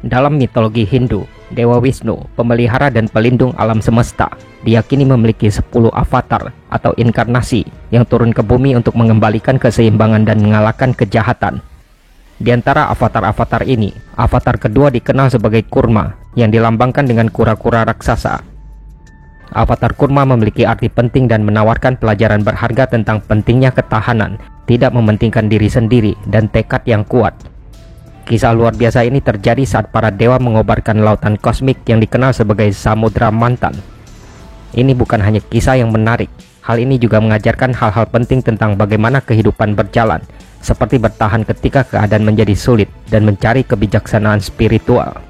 Dalam mitologi Hindu, Dewa Wisnu, pemelihara dan pelindung alam semesta, diyakini memiliki 10 avatar atau inkarnasi yang turun ke bumi untuk mengembalikan keseimbangan dan mengalahkan kejahatan. Di antara avatar-avatar ini, avatar kedua dikenal sebagai Kurma yang dilambangkan dengan kura-kura raksasa. Avatar Kurma memiliki arti penting dan menawarkan pelajaran berharga tentang pentingnya ketahanan, tidak mementingkan diri sendiri, dan tekad yang kuat. Kisah luar biasa ini terjadi saat para dewa mengobarkan lautan kosmik yang dikenal sebagai Samudra Mantan. Ini bukan hanya kisah yang menarik, hal ini juga mengajarkan hal-hal penting tentang bagaimana kehidupan berjalan, seperti bertahan ketika keadaan menjadi sulit dan mencari kebijaksanaan spiritual.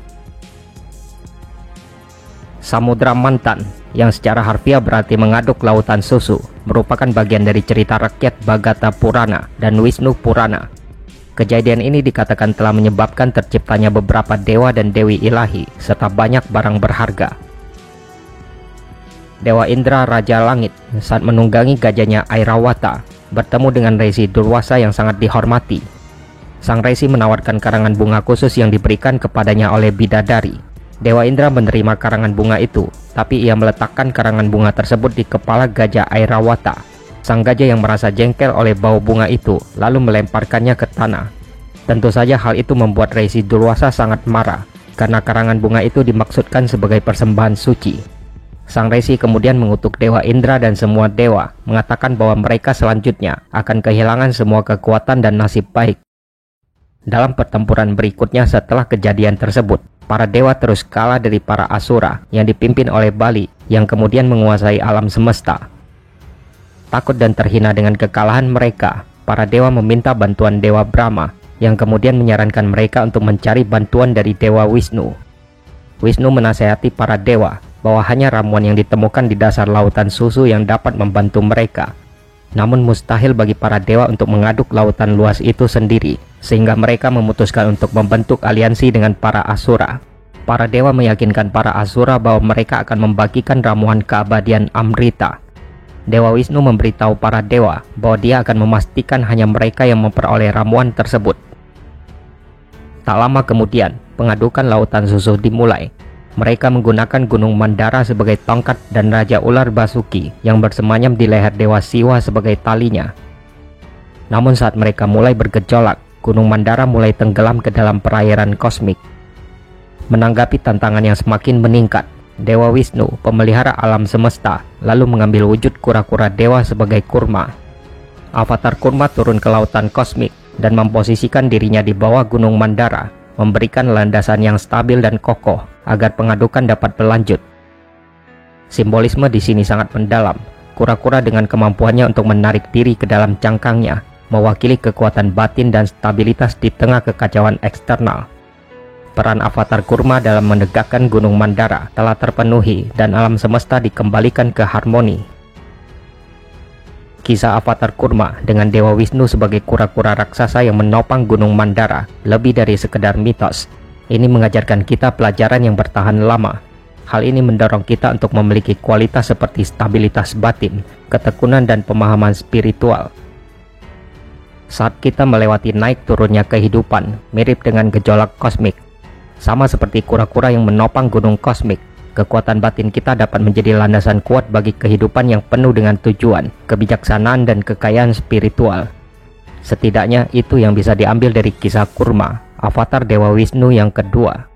Samudra Mantan, yang secara harfiah berarti mengaduk lautan susu, merupakan bagian dari cerita rakyat Bhagatha Purana dan Wisnu Purana. Kejadian ini dikatakan telah menyebabkan terciptanya beberapa dewa dan dewi ilahi, serta banyak barang berharga. Dewa Indra, Raja Langit, saat menunggangi gajahnya Airawata, bertemu dengan Resi Durwasa yang sangat dihormati. Sang Resi menawarkan karangan bunga khusus yang diberikan kepadanya oleh bidadari. Dewa Indra menerima karangan bunga itu, tapi ia meletakkan karangan bunga tersebut di kepala gajah Airawata. Sang gajah yang merasa jengkel oleh bau bunga itu lalu melemparkannya ke tanah. Tentu saja hal itu membuat Resi Durwasa sangat marah, karena karangan bunga itu dimaksudkan sebagai persembahan suci. Sang Resi kemudian mengutuk Dewa Indra dan semua dewa, mengatakan bahwa mereka selanjutnya akan kehilangan semua kekuatan dan nasib baik. Dalam pertempuran berikutnya setelah kejadian tersebut, para dewa terus kalah dari para asura yang dipimpin oleh Bali, yang kemudian menguasai alam semesta. Takut dan terhina dengan kekalahan mereka, para dewa meminta bantuan Dewa Brahma, yang kemudian menyarankan mereka untuk mencari bantuan dari Dewa Wisnu. Wisnu menasihati para dewa bahwa hanya ramuan yang ditemukan di dasar lautan susu yang dapat membantu mereka. Namun mustahil bagi para dewa untuk mengaduk lautan luas itu sendiri, sehingga mereka memutuskan untuk membentuk aliansi dengan para asura. Para dewa meyakinkan para asura bahwa mereka akan membagikan ramuan keabadian Amrita. Dewa Wisnu memberitahu para dewa bahwa dia akan memastikan hanya mereka yang memperoleh ramuan tersebut. Tak lama kemudian, pengadukan lautan susu dimulai. Mereka menggunakan Gunung Mandara sebagai tongkat dan Raja Ular Basuki yang bersemayam di leher Dewa Siwa sebagai talinya. Namun saat mereka mulai bergejolak, Gunung Mandara mulai tenggelam ke dalam perairan kosmik. Menanggapi tantangan yang semakin meningkat, Dewa Wisnu, pemelihara alam semesta, lalu mengambil wujud kura-kura dewa sebagai Kurma. Avatar Kurma turun ke lautan kosmik dan memposisikan dirinya di bawah Gunung Mandara, memberikan landasan yang stabil dan kokoh agar pengadukan dapat berlanjut. Simbolisme di sini sangat mendalam. Kura-kura dengan kemampuannya untuk menarik diri ke dalam cangkangnya, mewakili kekuatan batin dan stabilitas di tengah kekacauan eksternal. Peran avatar Kurma dalam menegakkan Gunung Mandara telah terpenuhi dan alam semesta dikembalikan ke harmoni. Kisah avatar Kurma dengan Dewa Wisnu sebagai kura-kura raksasa yang menopang Gunung Mandara lebih dari sekedar mitos. Ini mengajarkan kita pelajaran yang bertahan lama. Hal ini mendorong kita untuk memiliki kualitas seperti stabilitas batin, ketekunan dan pemahaman spiritual. Saat kita melewati naik turunnya kehidupan, mirip dengan gejolak kosmik. Sama seperti kura-kura yang menopang gunung kosmik, kekuatan batin kita dapat menjadi landasan kuat bagi kehidupan yang penuh dengan tujuan, kebijaksanaan dan kekayaan spiritual. Setidaknya itu yang bisa diambil dari kisah Kurma, avatar Dewa Wisnu yang kedua.